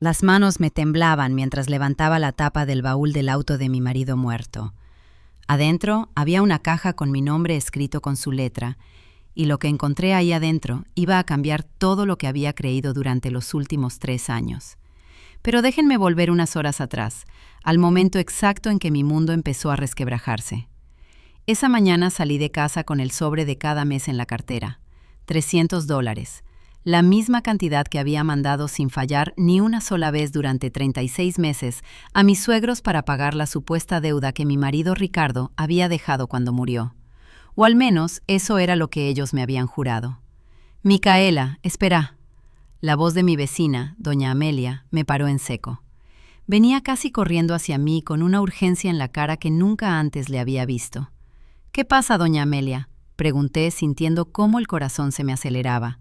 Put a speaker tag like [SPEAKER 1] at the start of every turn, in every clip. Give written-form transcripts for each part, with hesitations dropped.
[SPEAKER 1] Las manos me temblaban mientras levantaba la tapa del baúl del auto de mi marido muerto. Adentro había una caja con mi nombre escrito con su letra, y lo que encontré ahí adentro iba a cambiar todo lo que había creído durante los últimos 3 años. Pero déjenme volver unas horas atrás, al momento exacto en que mi mundo empezó a resquebrajarse. Esa mañana salí de casa con el sobre de cada mes en la cartera. $300, la misma cantidad que había mandado sin fallar ni una sola vez durante 36 meses a mis suegros para pagar la supuesta deuda que mi marido Ricardo había dejado cuando murió. O al menos eso era lo que ellos me habían jurado. «Micaela, espera». La voz de mi vecina, doña Amelia, me paró en seco. Venía casi corriendo hacia mí con una urgencia en la cara que nunca antes le había visto. «¿Qué pasa, doña Amelia?», pregunté sintiendo cómo el corazón se me aceleraba.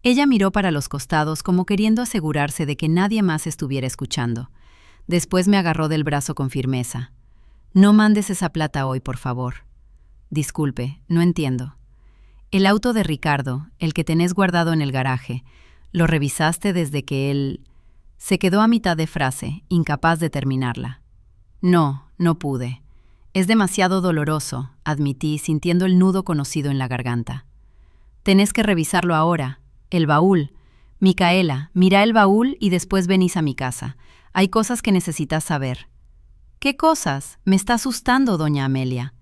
[SPEAKER 1] Ella miró para los costados como queriendo asegurarse de que nadie más estuviera escuchando. Después me agarró del brazo con firmeza. «No mandes esa plata hoy, por favor». «Disculpe, no entiendo». «El auto de Ricardo, el que tenés guardado en el garaje, ¿lo revisaste desde que él...?» Se quedó a mitad de frase, incapaz de terminarla. «No, no pude. Es demasiado doloroso», admití, sintiendo el nudo conocido en la garganta. «Tenés que revisarlo ahora. El baúl. Micaela, mira el baúl y después venís a mi casa. Hay cosas que necesitas saber». «¿Qué cosas? Me está asustando, doña Amelia».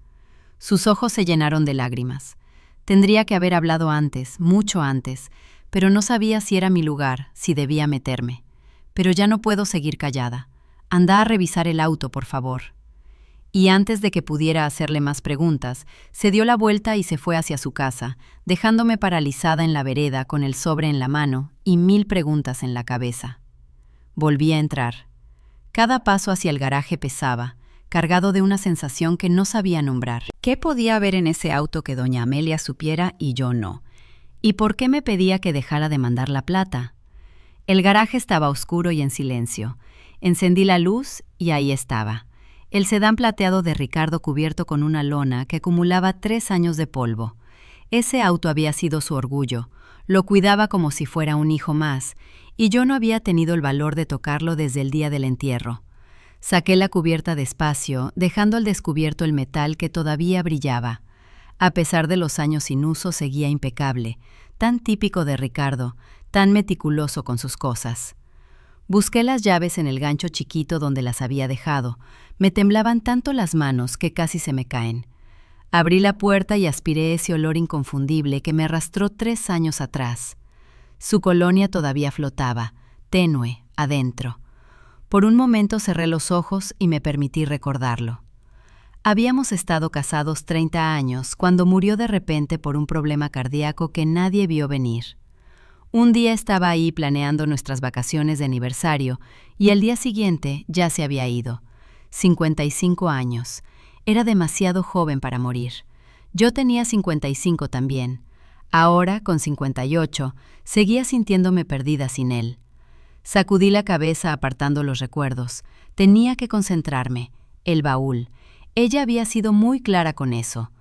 [SPEAKER 1] Sus ojos se llenaron de lágrimas. Tendría que haber hablado antes, mucho antes, pero no sabía si era mi lugar, si debía meterme. «Pero ya no puedo seguir callada. Anda a revisar el auto, por favor». Y antes de que pudiera hacerle más preguntas, se dio la vuelta y se fue hacia su casa, dejándome paralizada en la vereda con el sobre en la mano y 1000 preguntas en la cabeza. Volví a entrar. Cada paso hacia el garaje pesaba, cargado de una sensación que no sabía nombrar. ¿Qué podía haber en ese auto que doña Amelia supiera y yo no? ¿Y por qué me pedía que dejara de mandar la plata? El garaje estaba oscuro y en silencio. Encendí la luz y ahí estaba. El sedán plateado de Ricardo cubierto con una lona que acumulaba 3 años de polvo. Ese auto había sido su orgullo. Lo cuidaba como si fuera un hijo más, y yo no había tenido el valor de tocarlo desde el día del entierro. Saqué la cubierta despacio, dejando al descubierto el metal que todavía brillaba. A pesar de los años sin uso, seguía impecable, tan típico de Ricardo, tan meticuloso con sus cosas. Busqué las llaves en el gancho chiquito donde las había dejado. Me temblaban tanto las manos que casi se me caen. Abrí la puerta y aspiré ese olor inconfundible que me arrastró 3 años atrás. Su colonia todavía flotaba, tenue, adentro. Por un momento cerré los ojos y me permití recordarlo. Habíamos estado casados 30 años cuando murió de repente por un problema cardíaco que nadie vio venir. Un día estaba ahí planeando nuestras vacaciones de aniversario y al día siguiente ya se había ido. 55 años. Era demasiado joven para morir. Yo tenía 55 también. Ahora, con 58, seguía sintiéndome perdida sin él. Sacudí la cabeza apartando los recuerdos. Tenía que concentrarme. El baúl. Ella había sido muy clara con eso.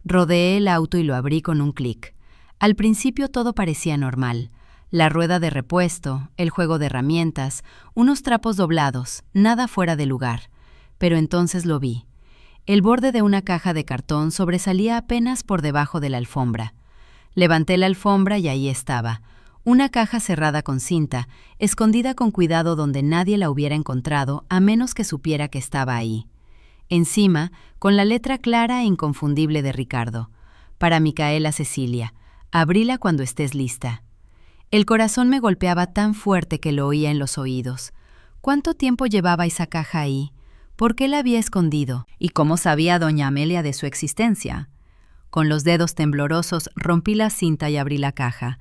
[SPEAKER 1] Rodeé el auto y lo abrí con un clic. Al principio todo parecía normal. La rueda de repuesto, el juego de herramientas, unos trapos doblados, nada fuera de lugar. Pero entonces lo vi. El borde de una caja de cartón sobresalía apenas por debajo de la alfombra. Levanté la alfombra y ahí estaba. Una caja cerrada con cinta, escondida con cuidado donde nadie la hubiera encontrado a menos que supiera que estaba ahí. Encima, con la letra clara e inconfundible de Ricardo. Para Micaela Cecilia. Abríla cuando estés lista. El corazón me golpeaba tan fuerte que lo oía en los oídos. ¿Cuánto tiempo llevaba esa caja ahí? ¿Por qué la había escondido? ¿Y cómo sabía doña Amelia de su existencia? Con los dedos temblorosos rompí la cinta y abrí la caja.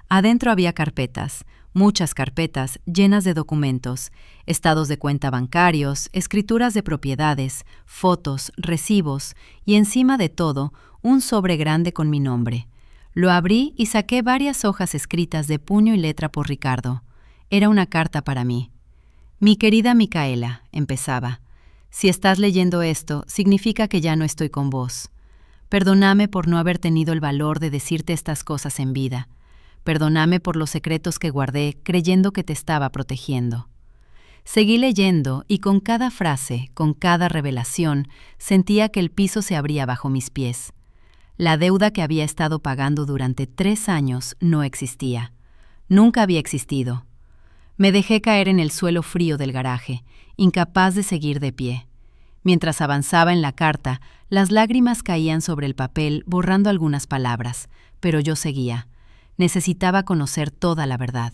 [SPEAKER 1] Adentro había carpetas, muchas carpetas llenas de documentos, estados de cuenta bancarios, escrituras de propiedades, fotos, recibos y encima de todo, un sobre grande con mi nombre. Lo abrí y saqué varias hojas escritas de puño y letra por Ricardo. Era una carta para mí. «Mi querida Micaela», empezaba, «si estás leyendo esto, significa que ya no estoy con vos. Perdóname por no haber tenido el valor de decirte estas cosas en vida. Perdóname por los secretos que guardé creyendo que te estaba protegiendo. Seguí leyendo y con cada frase, con cada revelación, sentía que el piso se abría bajo mis pies. La deuda que había estado pagando durante 3 años no existía. Nunca había existido. Me dejé caer en el suelo frío del garaje, incapaz de seguir de pie. Mientras avanzaba en la carta, las lágrimas caían sobre el papel borrando algunas palabras, pero yo seguía. Necesitaba conocer toda la verdad.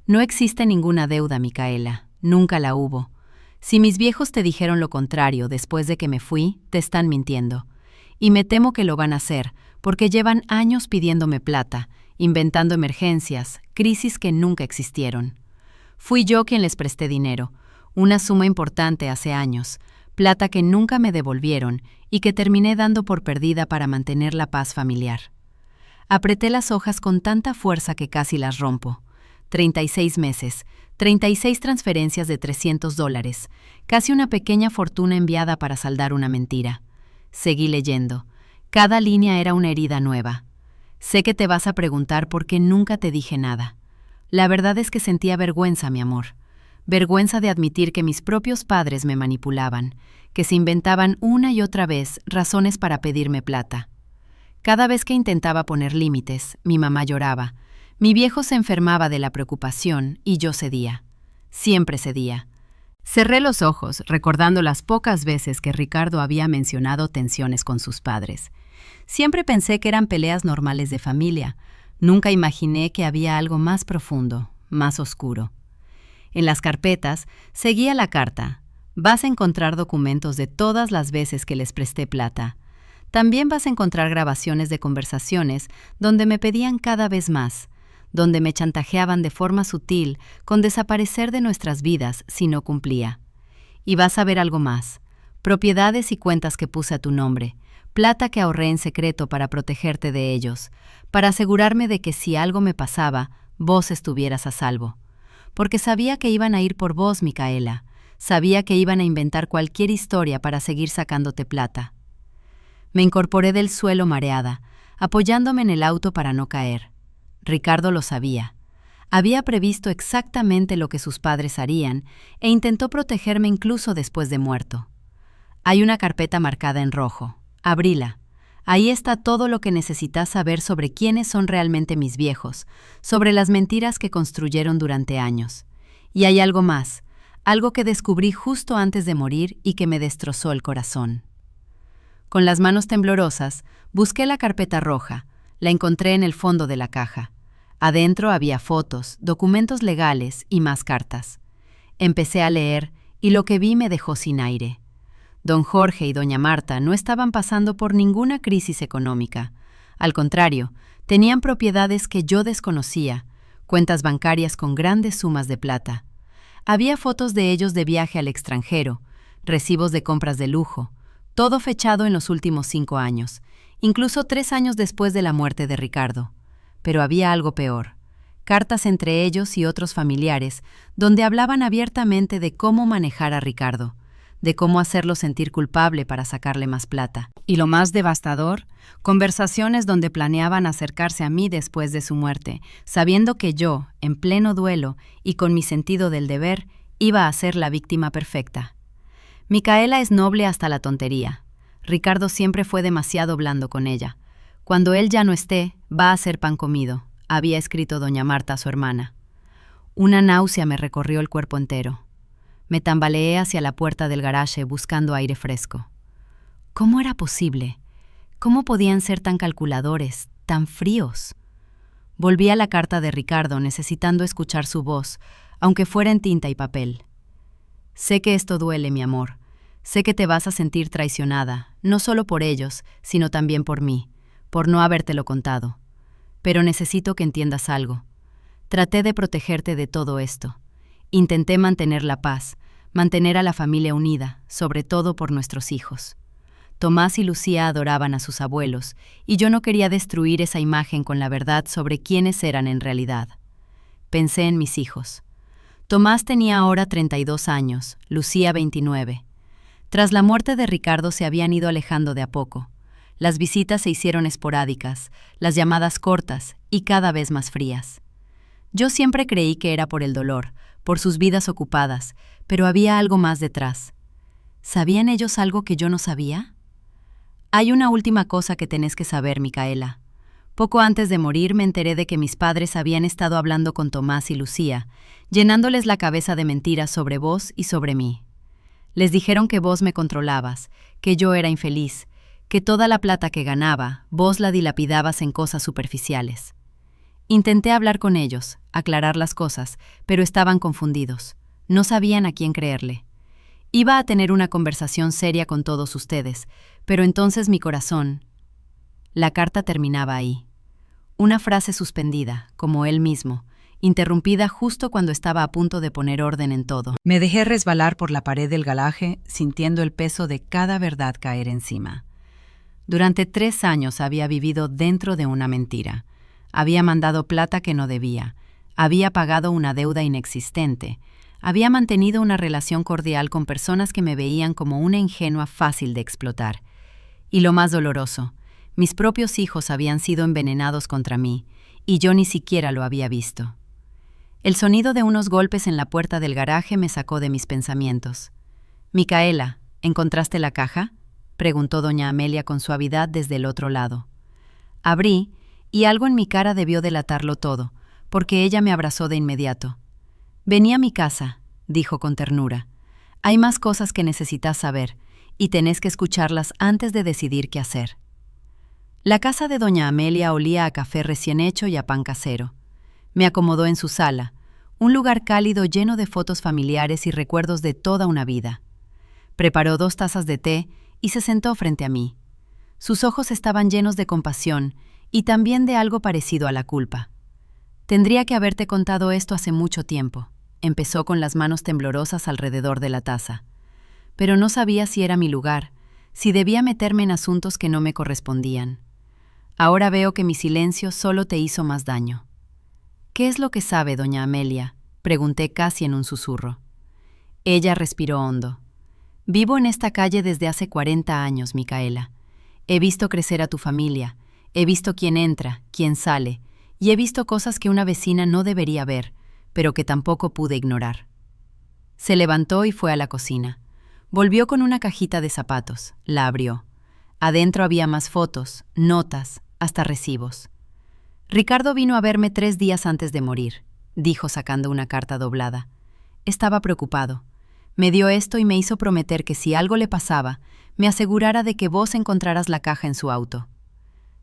[SPEAKER 1] No existe ninguna deuda, Micaela. Nunca la hubo. Si mis viejos te dijeron lo contrario después de que me fui, te están mintiendo. Y me temo que lo van a hacer, porque llevan años pidiéndome plata, inventando emergencias, crisis que nunca existieron. Fui yo quien les presté dinero, una suma importante hace años, plata que nunca me devolvieron y que terminé dando por perdida para mantener la paz familiar. Apreté las hojas con tanta fuerza que casi las rompo. 36 meses, 36 transferencias de $300, casi una pequeña fortuna enviada para saldar una mentira. Seguí leyendo. Cada línea era una herida nueva. Sé que te vas a preguntar por qué nunca te dije nada. La verdad es que sentía vergüenza, mi amor. Vergüenza de admitir que mis propios padres me manipulaban, que se inventaban una y otra vez razones para pedirme plata. Cada vez que intentaba poner límites, mi mamá lloraba. Mi viejo se enfermaba de la preocupación y yo cedía. Siempre cedía. Cerré los ojos, recordando las pocas veces que Ricardo había mencionado tensiones con sus padres. Siempre pensé que eran peleas normales de familia. Nunca imaginé que había algo más profundo, más oscuro. En las carpetas seguía la carta. Vas a encontrar documentos de todas las veces que les presté plata. También vas a encontrar grabaciones de conversaciones donde me pedían cada vez más, donde me chantajeaban de forma sutil con desaparecer de nuestras vidas si no cumplía. Y vas a ver algo más, propiedades y cuentas que puse a tu nombre, plata que ahorré en secreto para protegerte de ellos, para asegurarme de que si algo me pasaba, vos estuvieras a salvo. Porque sabía que iban a ir por vos, Micaela, sabía que iban a inventar cualquier historia para seguir sacándote plata. Me incorporé del suelo mareada, apoyándome en el auto para no caer. Ricardo lo sabía. Había previsto exactamente lo que sus padres harían e intentó protegerme incluso después de muerto. Hay una carpeta marcada en rojo. Abríla. Ahí está todo lo que necesitas saber sobre quiénes son realmente mis viejos, sobre las mentiras que construyeron durante años. Y hay algo más, algo que descubrí justo antes de morir y que me destrozó el corazón. Con las manos temblorosas, busqué la carpeta roja. La encontré en el fondo de la caja. Adentro había fotos, documentos legales y más cartas. Empecé a leer y lo que vi me dejó sin aire. Don Jorge y doña Marta no estaban pasando por ninguna crisis económica. Al contrario, tenían propiedades que yo desconocía, cuentas bancarias con grandes sumas de plata. Había fotos de ellos de viaje al extranjero, recibos de compras de lujo, todo fechado en los últimos 5 años, incluso 3 años después de la muerte de Ricardo. Pero había algo peor, cartas entre ellos y otros familiares, donde hablaban abiertamente de cómo manejar a Ricardo, de cómo hacerlo sentir culpable para sacarle más plata. Y lo más devastador, conversaciones donde planeaban acercarse a mí después de su muerte, sabiendo que yo, en pleno duelo y con mi sentido del deber, iba a ser la víctima perfecta. Micaela es noble hasta la tontería. Ricardo siempre fue demasiado blando con ella. Cuando él ya no esté, va a ser pan comido, había escrito doña Marta a su hermana. Una náusea me recorrió el cuerpo entero. Me tambaleé hacia la puerta del garaje buscando aire fresco. ¿Cómo era posible? ¿Cómo podían ser tan calculadores, tan fríos? Volví a la carta de Ricardo necesitando escuchar su voz, aunque fuera en tinta y papel. Sé que esto duele, mi amor. Sé que te vas a sentir traicionada, no solo por ellos, sino también por mí, por no habértelo contado. Pero necesito que entiendas algo. Traté de protegerte de todo esto. Intenté mantener la paz, mantener a la familia unida, sobre todo por nuestros hijos. Tomás y Lucía adoraban a sus abuelos, y yo no quería destruir esa imagen con la verdad sobre quiénes eran en realidad. Pensé en mis hijos. Tomás tenía ahora 32 años, Lucía 29. Tras la muerte de Ricardo se habían ido alejando de a poco. Las visitas se hicieron esporádicas, las llamadas cortas y cada vez más frías. Yo siempre creí que era por el dolor, por sus vidas ocupadas, pero había algo más detrás. ¿Sabían ellos algo que yo no sabía? Hay una última cosa que tenés que saber, Micaela. Poco antes de morir me enteré de que mis padres habían estado hablando con Tomás y Lucía, llenándoles la cabeza de mentiras sobre vos y sobre mí. Les dijeron que vos me controlabas, que yo era infeliz, que toda la plata que ganaba, vos la dilapidabas en cosas superficiales. Intenté hablar con ellos, aclarar las cosas, pero estaban confundidos. No sabían a quién creerle. Iba a tener una conversación seria con todos ustedes, pero entonces mi corazón... La carta terminaba ahí. Una frase suspendida, como él mismo, interrumpida justo cuando estaba a punto de poner orden en todo. Me dejé resbalar por la pared del garaje, sintiendo el peso de cada verdad caer encima. Durante 3 años había vivido dentro de una mentira. Había mandado plata que no debía. Había pagado una deuda inexistente. Había mantenido una relación cordial con personas que me veían como una ingenua fácil de explotar. Y lo más doloroso, mis propios hijos habían sido envenenados contra mí, y yo ni siquiera lo había visto. El sonido de unos golpes en la puerta del garaje me sacó de mis pensamientos. «Micaela, ¿encontraste la caja?», preguntó doña Amelia con suavidad desde el otro lado. Abrí, y algo en mi cara debió delatarlo todo, porque ella me abrazó de inmediato. «Vení a mi casa», dijo con ternura. «Hay más cosas que necesitas saber, y tenés que escucharlas antes de decidir qué hacer». La casa de doña Amelia olía a café recién hecho y a pan casero. Me acomodó en su sala, un lugar cálido lleno de fotos familiares y recuerdos de toda una vida. Preparó 2 tazas de té y se sentó frente a mí. Sus ojos estaban llenos de compasión y también de algo parecido a la culpa. «Tendría que haberte contado esto hace mucho tiempo», empezó con las manos temblorosas alrededor de la taza. «Pero no sabía si era mi lugar, si debía meterme en asuntos que no me correspondían. Ahora veo que mi silencio solo te hizo más daño». «¿Qué es lo que sabe, doña Amelia?», pregunté casi en un susurro. Ella respiró hondo. «Vivo en esta calle desde hace 40 años, Micaela. He visto crecer a tu familia, he visto quién entra, quién sale, y he visto cosas que una vecina no debería ver, pero que tampoco pude ignorar». Se levantó y fue a la cocina. Volvió con una cajita de zapatos, la abrió. Adentro había más fotos, notas, hasta recibos. «Ricardo vino a verme 3 días antes de morir», dijo sacando una carta doblada. «Estaba preocupado. Me dio esto y me hizo prometer que si algo le pasaba, me asegurara de que vos encontraras la caja en su auto.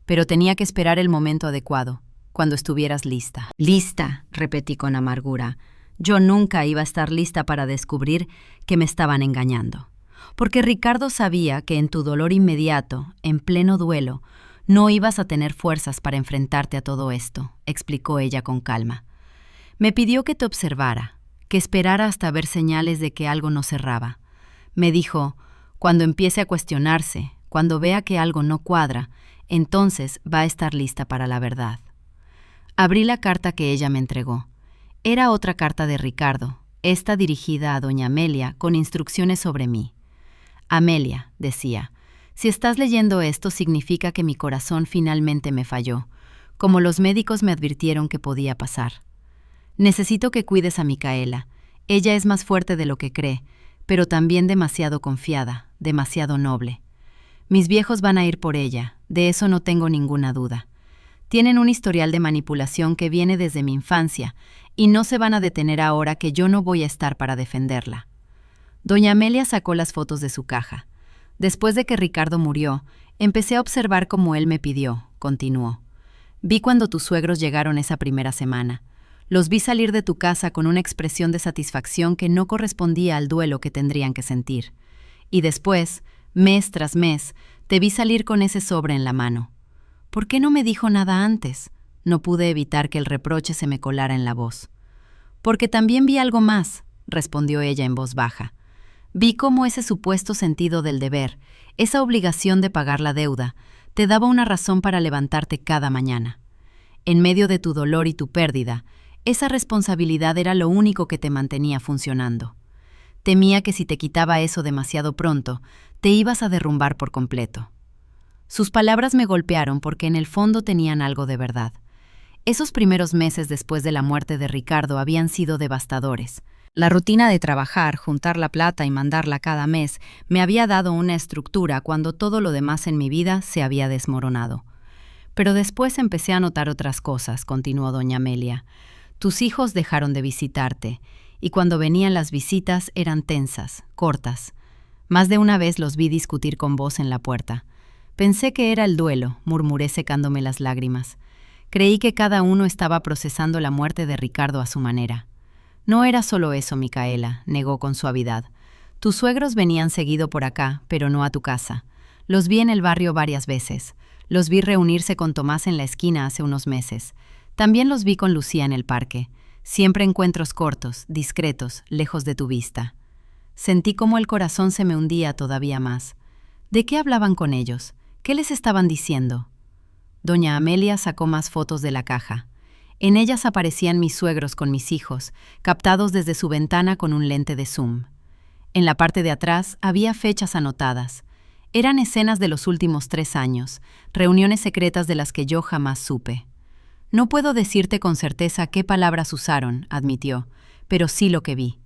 [SPEAKER 1] Pero tenía que esperar el momento adecuado, cuando estuvieras lista». «Lista», repetí con amargura. Yo nunca iba a estar lista para descubrir que me estaban engañando. Porque Ricardo sabía que en tu dolor inmediato, en pleno duelo, no ibas a tener fuerzas para enfrentarte a todo esto, explicó ella con calma. Me pidió que te observara, que esperara hasta ver señales de que algo no cerraba. Me dijo, cuando empiece a cuestionarse, cuando vea que algo no cuadra, entonces va a estar lista para la verdad. Abrí la carta que ella me entregó. Era otra carta de Ricardo, esta dirigida a doña Amelia con instrucciones sobre mí. «Amelia», decía, «si estás leyendo esto significa que mi corazón finalmente me falló, como los médicos me advirtieron que podía pasar. Necesito que cuides a Micaela. Ella es más fuerte de lo que cree, pero también demasiado confiada, demasiado noble. Mis viejos van a ir por ella, de eso no tengo ninguna duda. Tienen un historial de manipulación que viene desde mi infancia, y no se van a detener ahora que yo no voy a estar para defenderla». Doña Amelia sacó las fotos de su caja. «Después de que Ricardo murió, empecé a observar como él me pidió», continuó. «Vi cuando tus suegros llegaron esa primera semana. Los vi salir de tu casa con una expresión de satisfacción que no correspondía al duelo que tendrían que sentir. Y después, mes tras mes, te vi salir con ese sobre en la mano. ¿Por qué no me dijo nada antes?». No pude evitar que el reproche se me colara en la voz. «Porque también vi algo más», respondió ella en voz baja. «Vi cómo ese supuesto sentido del deber, esa obligación de pagar la deuda, te daba una razón para levantarte cada mañana. En medio de tu dolor y tu pérdida, esa responsabilidad era lo único que te mantenía funcionando. Temía que si te quitaba eso demasiado pronto, te ibas a derrumbar por completo». Sus palabras me golpearon porque en el fondo tenían algo de verdad. Esos primeros meses después de la muerte de Ricardo habían sido devastadores. La rutina de trabajar, juntar la plata y mandarla cada mes me había dado una estructura cuando todo lo demás en mi vida se había desmoronado. Pero después empecé a notar otras cosas, continuó doña Amelia. Tus hijos dejaron de visitarte, y cuando venían las visitas eran tensas, cortas. Más de una vez los vi discutir con vos en la puerta. Pensé que era el duelo, murmuré secándome las lágrimas. Creí que cada uno estaba procesando la muerte de Ricardo a su manera. No era solo eso, Micaela, negó con suavidad. Tus suegros venían seguido por acá, pero no a tu casa. Los vi en el barrio varias veces. Los vi reunirse con Tomás en la esquina hace unos meses. También los vi con Lucía en el parque. Siempre encuentros cortos, discretos, lejos de tu vista. Sentí como el corazón se me hundía todavía más. ¿De qué hablaban con ellos? ¿Qué les estaban diciendo? Doña Amelia sacó más fotos de la caja. En ellas aparecían mis suegros con mis hijos, captados desde su ventana con un lente de zoom. En la parte de atrás había fechas anotadas. Eran escenas de los últimos 3 años, reuniones secretas de las que yo jamás supe. No puedo decirte con certeza qué palabras usaron, admitió, pero sí lo que vi.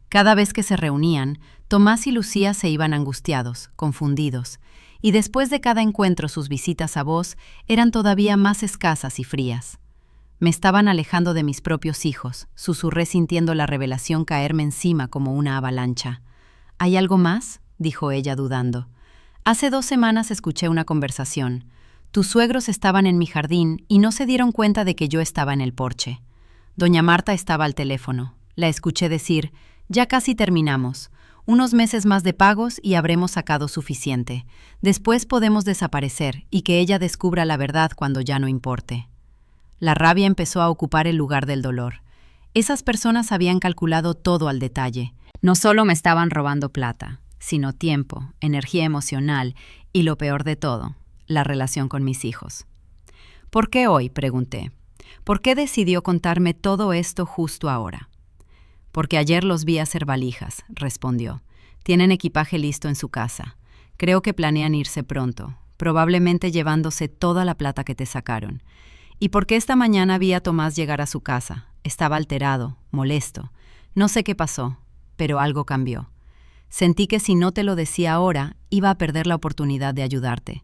[SPEAKER 1] Cada vez que se reunían, Tomás y Lucía se iban angustiados, confundidos, y después de cada encuentro sus visitas a vos eran todavía más escasas y frías. Me estaban alejando de mis propios hijos, susurré sintiendo la revelación caerme encima como una avalancha. ¿Hay algo más?, dijo ella dudando. Hace 2 semanas escuché una conversación. Tus suegros estaban en mi jardín y no se dieron cuenta de que yo estaba en el porche. Doña Marta estaba al teléfono. La escuché decir, ya casi terminamos. Unos meses más de pagos y habremos sacado suficiente. Después podemos desaparecer y que ella descubra la verdad cuando ya no importe. La rabia empezó a ocupar el lugar del dolor. Esas personas habían calculado todo al detalle. No solo me estaban robando plata, sino tiempo, energía emocional y lo peor de todo, la relación con mis hijos. ¿Por qué hoy?, pregunté. ¿Por qué decidió contarme todo esto justo ahora? Porque ayer los vi hacer valijas, respondió. Tienen equipaje listo en su casa. Creo que planean irse pronto, probablemente llevándose toda la plata que te sacaron. Y porque esta mañana vi a Tomás llegar a su casa. Estaba alterado, molesto. No sé qué pasó, pero algo cambió. Sentí que si no te lo decía ahora, iba a perder la oportunidad de ayudarte.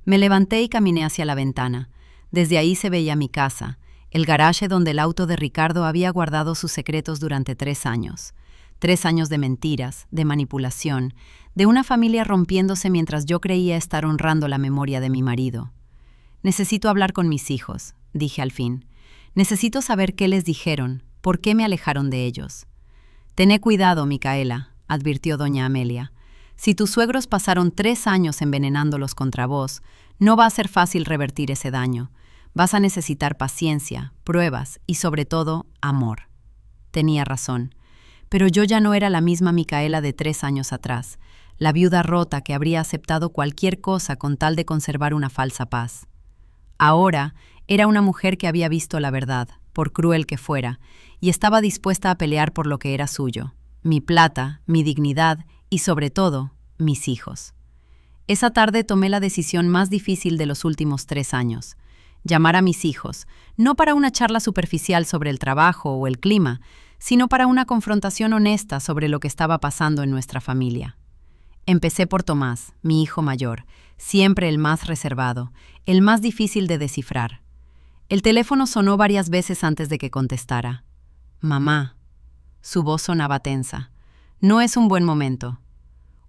[SPEAKER 1] Me levanté y caminé hacia la ventana. Desde ahí se veía mi casa, el garaje donde el auto de Ricardo había guardado sus secretos durante 3 años. 3 años de mentiras, de manipulación, de una familia rompiéndose mientras yo creía estar honrando la memoria de mi marido. Necesito hablar con mis hijos, dije al fin. Necesito saber qué les dijeron, por qué me alejaron de ellos. Tené cuidado, Micaela, advirtió doña Amelia. Si tus suegros pasaron 3 años envenenándolos contra vos, no va a ser fácil revertir ese daño. Vas a necesitar paciencia, pruebas y, sobre todo, amor. Tenía razón. Pero yo ya no era la misma Micaela de 3 años atrás, la viuda rota que habría aceptado cualquier cosa con tal de conservar una falsa paz. Ahora era una mujer que había visto la verdad, por cruel que fuera, y estaba dispuesta a pelear por lo que era suyo, mi plata, mi dignidad y, sobre todo, mis hijos. Esa tarde tomé la decisión más difícil de los últimos 3 años. Llamar a mis hijos, no para una charla superficial sobre el trabajo o el clima, sino para una confrontación honesta sobre lo que estaba pasando en nuestra familia. Empecé por Tomás, mi hijo mayor, siempre el más reservado, el más difícil de descifrar. El teléfono sonó varias veces antes de que contestara. «Mamá». Su voz sonaba tensa. «No es un buen momento».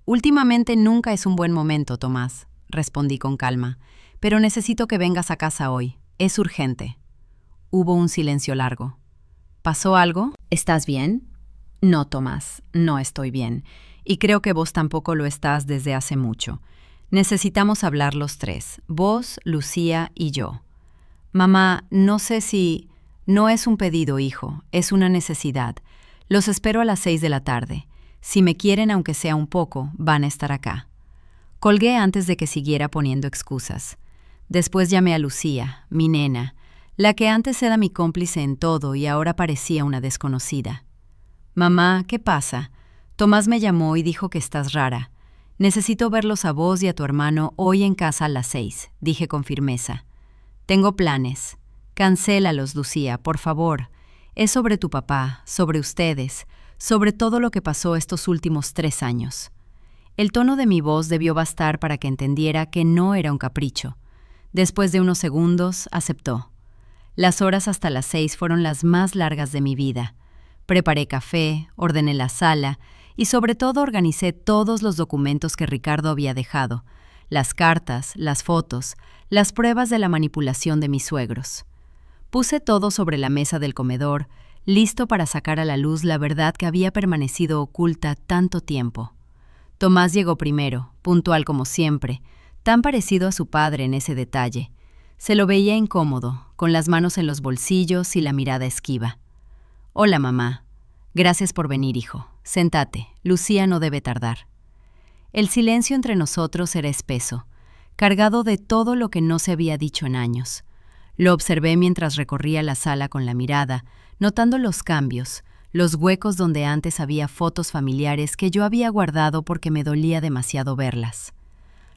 [SPEAKER 1] «Últimamente nunca es un buen momento, Tomás», respondí con calma. «Pero necesito que vengas a casa hoy. Es urgente». Hubo un silencio largo. «¿Pasó algo? ¿Estás bien?» «No, Tomás, no estoy bien. Y creo que vos tampoco lo estás desde hace mucho. Necesitamos hablar los 3, vos, Lucía y yo». «Mamá, no sé si...» «No es un pedido, hijo, es una necesidad. Los espero a las 6 de la tarde. Si me quieren, aunque sea un poco, van a estar acá». Colgué antes de que siguiera poniendo excusas. Después llamé a Lucía, mi nena, la que antes era mi cómplice en todo y ahora parecía una desconocida. «Mamá, ¿qué pasa? Tomás me llamó y dijo que estás rara. Necesito verlos a vos y a tu hermano hoy en casa a las 6, dije con firmeza. «Tengo planes. Cancélalos, Lucía, por favor. Es sobre tu papá, sobre ustedes, sobre todo lo que pasó estos últimos 3 años. El tono de mi voz debió bastar para que entendiera que no era un capricho. Después de unos segundos, aceptó. Las horas hasta las 6 fueron las más largas de mi vida. Preparé café, ordené la sala y sobre todo organicé todos los documentos que Ricardo había dejado, las cartas, las fotos, las pruebas de la manipulación de mis suegros. Puse todo sobre la mesa del comedor, listo para sacar a la luz la verdad que había permanecido oculta tanto tiempo. Tomás llegó primero, puntual como siempre, tan parecido a su padre en ese detalle. Se lo veía incómodo, con las manos en los bolsillos y la mirada esquiva. «Hola, mamá. Gracias por venir, hijo. Séntate. Lucía no debe tardar». El silencio entre nosotros era espeso, cargado de todo lo que no se había dicho en años. Lo observé mientras recorría la sala con la mirada, notando los cambios, los huecos donde antes había fotos familiares que yo había guardado porque me dolía demasiado verlas.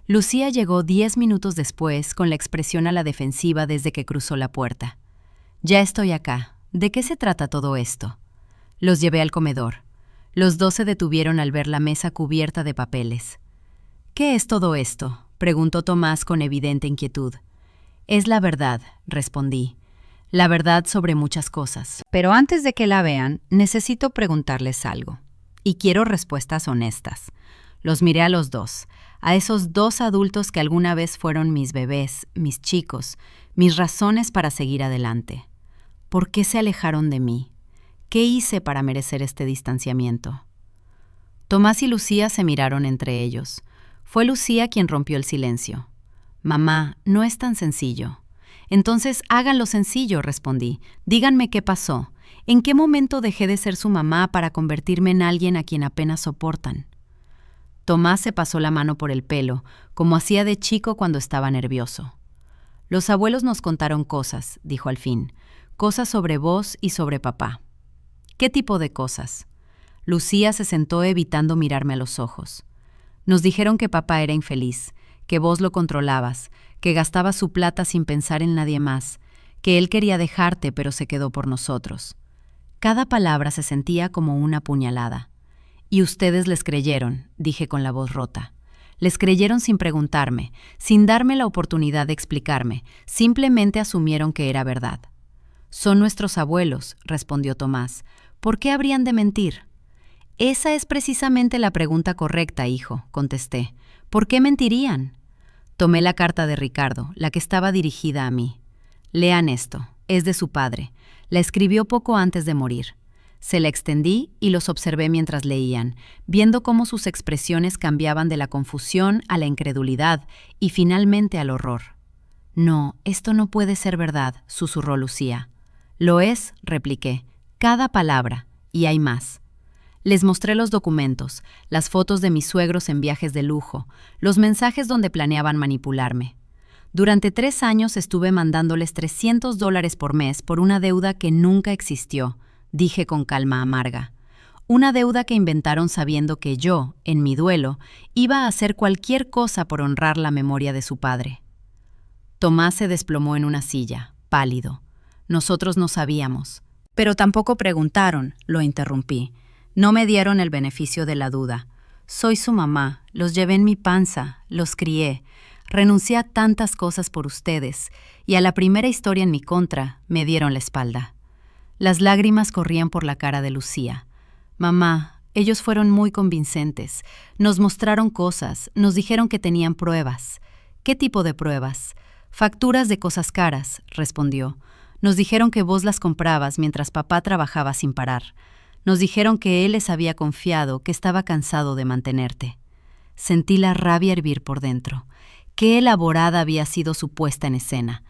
[SPEAKER 1] Lucía llegó 10 minutos después con la expresión a la defensiva desde que cruzó la puerta. «Ya estoy acá. ¿De qué se trata todo esto?» Los llevé al comedor. Los dos se detuvieron al ver la mesa cubierta de papeles. «¿Qué es todo esto?», preguntó Tomás con evidente inquietud. «Es la verdad», respondí. «La verdad sobre muchas cosas. Pero antes de que la vean, necesito preguntarles algo. Y quiero respuestas honestas». Los miré a los dos, a esos 2 adultos que alguna vez fueron mis bebés, mis chicos, mis razones para seguir adelante. ¿Por qué se alejaron de mí? ¿Qué hice para merecer este distanciamiento? Tomás y Lucía se miraron entre ellos. Fue Lucía quien rompió el silencio. «Mamá, no es tan sencillo». «Entonces háganlo sencillo», respondí. «Díganme qué pasó. ¿En qué momento dejé de ser su mamá para convertirme en alguien a quien apenas soportan?» Tomás se pasó la mano por el pelo, como hacía de chico cuando estaba nervioso. «Los abuelos nos contaron cosas», dijo al fin. «Cosas sobre vos y sobre papá». «¿Qué tipo de cosas?» Lucía se sentó evitando mirarme a los ojos. «Nos dijeron que papá era infeliz, que vos lo controlabas, que gastaba su plata sin pensar en nadie más, que él quería dejarte pero se quedó por nosotros». Cada palabra se sentía como una puñalada. «Y ustedes les creyeron», dije con la voz rota. «Les creyeron sin preguntarme, sin darme la oportunidad de explicarme, simplemente asumieron que era verdad». «Son nuestros abuelos», respondió Tomás. «¿Por qué habrían de mentir?» «Esa es precisamente la pregunta correcta, hijo», contesté. «¿Por qué mentirían?» Tomé la carta de Ricardo, la que estaba dirigida a mí. «Lean esto, es de su padre. La escribió poco antes de morir». Se la extendí y los observé mientras leían, viendo cómo sus expresiones cambiaban de la confusión a la incredulidad y finalmente al horror. «No, esto no puede ser verdad», susurró Lucía. «Lo es», repliqué, «cada palabra, y hay más». Les mostré los documentos, las fotos de mis suegros en viajes de lujo, los mensajes donde planeaban manipularme. Durante 3 años estuve mandándoles $300 por mes por una deuda que nunca existió, dije con calma amarga. Una deuda que inventaron sabiendo que yo, en mi duelo, iba a hacer cualquier cosa por honrar la memoria de su padre. Tomás se desplomó en una silla, pálido. Nosotros no sabíamos. Pero tampoco preguntaron, lo interrumpí. No me dieron el beneficio de la duda. Soy su mamá, los llevé en mi panza, los crié. Renuncié a tantas cosas por ustedes, y a la primera historia en mi contra me dieron la espalda. Las lágrimas corrían por la cara de Lucía. «Mamá, ellos fueron muy convincentes. Nos mostraron cosas, nos dijeron que tenían pruebas». «¿Qué tipo de pruebas?» «Facturas de cosas caras», respondió. «Nos dijeron que vos las comprabas mientras papá trabajaba sin parar. Nos dijeron que él les había confiado, que estaba cansado de mantenerte». Sentí la rabia hervir por dentro. Qué elaborada había sido su puesta en escena.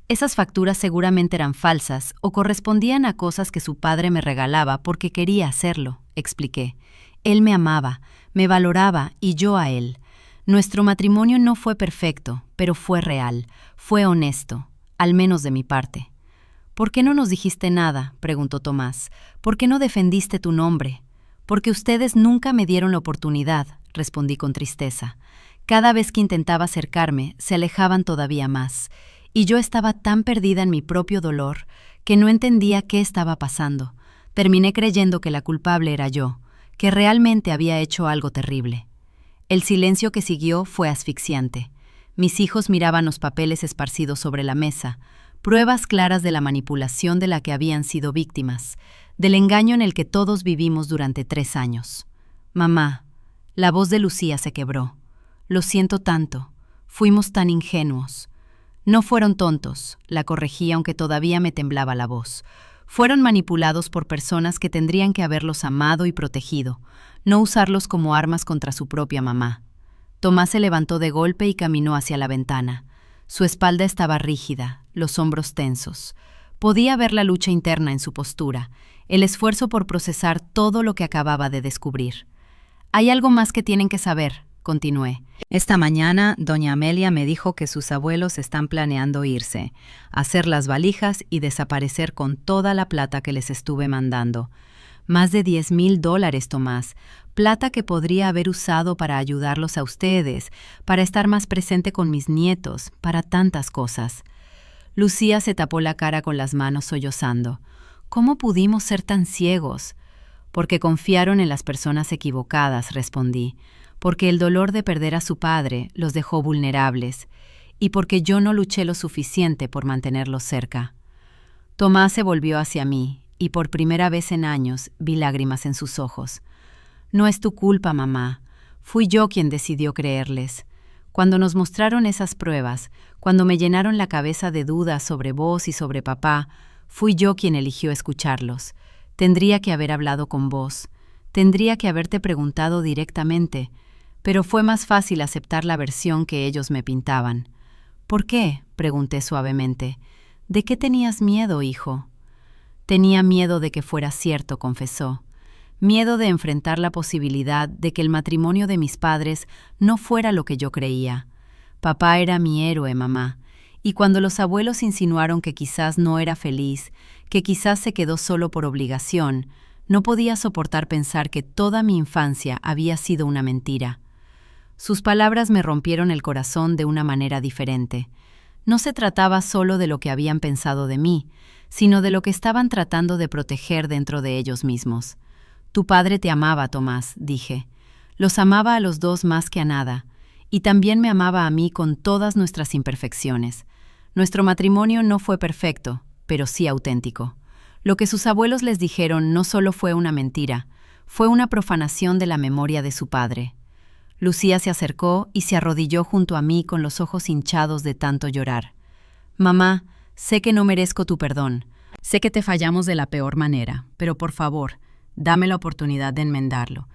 [SPEAKER 1] Esas facturas seguramente eran falsas o correspondían a cosas que su padre me regalaba porque quería hacerlo, expliqué. Él me amaba, me valoraba y yo a él. Nuestro matrimonio no fue perfecto, pero fue real, fue honesto, al menos de mi parte. «¿Por qué no nos dijiste nada?», preguntó Tomás. «¿Por qué no defendiste tu nombre?» «Porque ustedes nunca me dieron la oportunidad», respondí con tristeza. Cada vez que intentaba acercarme, se alejaban todavía más. y yo estaba tan perdida en mi propio dolor que no entendía qué estaba pasando. Terminé creyendo que la culpable era yo, que realmente había hecho algo terrible. El silencio que siguió fue asfixiante. Mis hijos miraban los papeles esparcidos sobre la mesa, pruebas claras de la manipulación de la que habían sido víctimas, del engaño en el que todos vivimos durante 3 años. Mamá, la voz de Lucía se quebró. Lo siento tanto, fuimos tan ingenuos. No fueron tontos, la corregí aunque todavía me temblaba la voz. Fueron manipulados por personas que tendrían que haberlos amado y protegido, no usarlos como armas contra su propia mamá. Tomás se levantó de golpe y caminó hacia la ventana. Su espalda estaba rígida, los hombros tensos. Podía ver la lucha interna en su postura, el esfuerzo por procesar todo lo que acababa de descubrir. «Hay algo más que tienen que saber», continué. «Esta mañana, doña Amelia me dijo que sus abuelos están planeando irse, hacer las valijas y desaparecer con toda la plata que les estuve mandando. Más de $10,000, Tomás, plata que podría haber usado para ayudarlos a ustedes, para estar más presente con mis nietos, para tantas cosas». Lucía se tapó la cara con las manos sollozando. «¿Cómo pudimos ser tan ciegos?» «Porque confiaron en las personas equivocadas», respondí. «Porque el dolor de perder a su padre los dejó vulnerables, y porque yo no luché lo suficiente por mantenerlos cerca». Tomás se volvió hacia mí, y por primera vez en años vi lágrimas en sus ojos. «No es tu culpa, mamá. Fui yo quien decidió creerles. Cuando nos mostraron esas pruebas, cuando me llenaron la cabeza de dudas sobre vos y sobre papá, fui yo quien eligió escucharlos. Tendría que haber hablado con vos. Tendría que haberte preguntado directamente, pero fue más fácil aceptar la versión que ellos me pintaban». «¿Por qué?», pregunté suavemente. «¿De qué tenías miedo, hijo?» «Tenía miedo de que fuera cierto», confesó. «Miedo de enfrentar la posibilidad de que el matrimonio de mis padres no fuera lo que yo creía. Papá era mi héroe, mamá, y cuando los abuelos insinuaron que quizás no era feliz, que quizás se quedó solo por obligación, no podía soportar pensar que toda mi infancia había sido una mentira». Sus palabras me rompieron el corazón de una manera diferente. No se trataba solo de lo que habían pensado de mí, sino de lo que estaban tratando de proteger dentro de ellos mismos. «Tu padre te amaba, Tomás», dije. «Los amaba a los dos más que a nada, y también me amaba a mí con todas nuestras imperfecciones. Nuestro matrimonio no fue perfecto, pero sí auténtico. Lo que sus abuelos les dijeron no solo fue una mentira, fue una profanación de la memoria de su padre». Lucía se acercó y se arrodilló junto a mí con los ojos hinchados de tanto llorar. «Mamá, sé que no merezco tu perdón. Sé que te fallamos de la peor manera, pero por favor, dame la oportunidad de enmendarlo,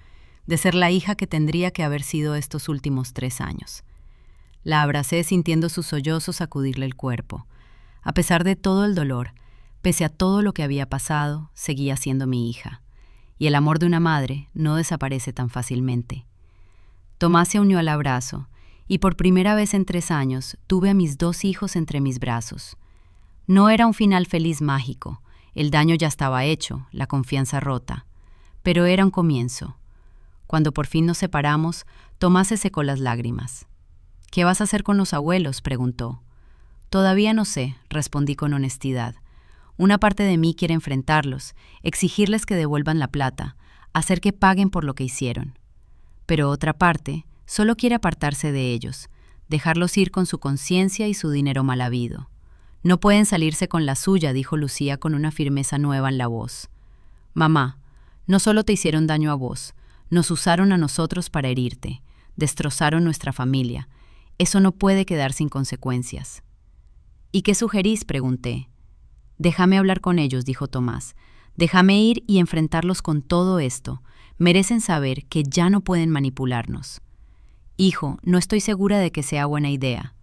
[SPEAKER 1] de ser la hija que tendría que haber sido estos últimos 3 años». La abracé sintiendo sus sollozos sacudirle el cuerpo. A pesar de todo el dolor, pese a todo lo que había pasado, seguía siendo mi hija. Y el amor de una madre no desaparece tan fácilmente. Tomás se unió al abrazo, y por primera vez en 3 años tuve a mis 2 hijos entre mis brazos. No era un final feliz mágico, el daño ya estaba hecho, la confianza rota, pero era un comienzo. Cuando por fin nos separamos, Tomás se secó las lágrimas. «¿Qué vas a hacer con los abuelos?», preguntó. «Todavía no sé», respondí con honestidad. «Una parte de mí quiere enfrentarlos, exigirles que devuelvan la plata, hacer que paguen por lo que hicieron. Pero otra parte solo quiere apartarse de ellos, dejarlos ir con su conciencia y su dinero mal habido». «No pueden salirse con la suya», dijo Lucía con una firmeza nueva en la voz. «Mamá, no solo te hicieron daño a vos, nos usaron a nosotros para herirte, destrozaron nuestra familia. Eso no puede quedar sin consecuencias». «¿Y qué sugerís?», pregunté. «Déjame hablar con ellos», dijo Tomás. «Déjame ir y enfrentarlos con todo esto. Merecen saber que ya no pueden manipularnos». «Hijo, no estoy segura de que sea buena idea».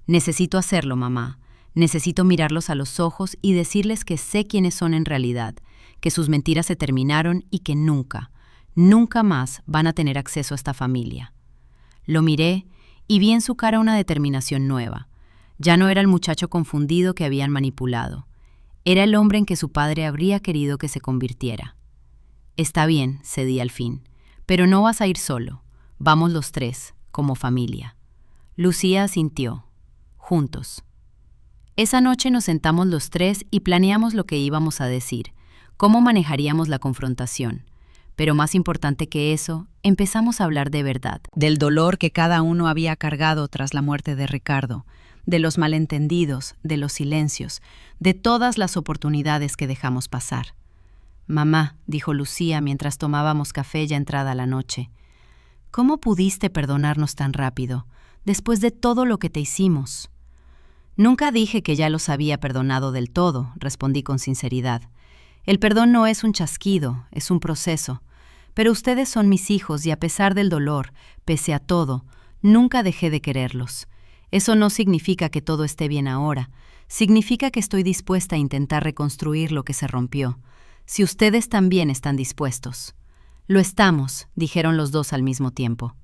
[SPEAKER 1] «Necesito hacerlo, mamá. Necesito mirarlos a los ojos y decirles que sé quiénes son en realidad, que sus mentiras se terminaron y que nunca, nunca más van a tener acceso a esta familia». Lo miré y vi en su cara una determinación nueva. Ya no era el muchacho confundido que habían manipulado. Era el hombre en que su padre habría querido que se convirtiera. «Está bien», cedí al fin, «pero no vas a ir solo. Vamos los 3, como familia». Lucía asintió. «Juntos». Esa noche nos sentamos los tres y planeamos lo que íbamos a decir, cómo manejaríamos la confrontación. Pero más importante que eso, empezamos a hablar de verdad. Del dolor que cada uno había cargado tras la muerte de Ricardo, de los malentendidos, de los silencios, de todas las oportunidades que dejamos pasar. «Mamá», dijo Lucía mientras tomábamos café ya entrada la noche, «¿cómo pudiste perdonarnos tan rápido, después de todo lo que te hicimos?» «Nunca dije que ya los había perdonado del todo», respondí con sinceridad. «El perdón no es un chasquido, es un proceso. Pero ustedes son mis hijos y a pesar del dolor, pese a todo, nunca dejé de quererlos. Eso no significa que todo esté bien ahora. Significa que estoy dispuesta a intentar reconstruir lo que se rompió. Si ustedes también están dispuestos». «Lo estamos», dijeron los dos al mismo tiempo.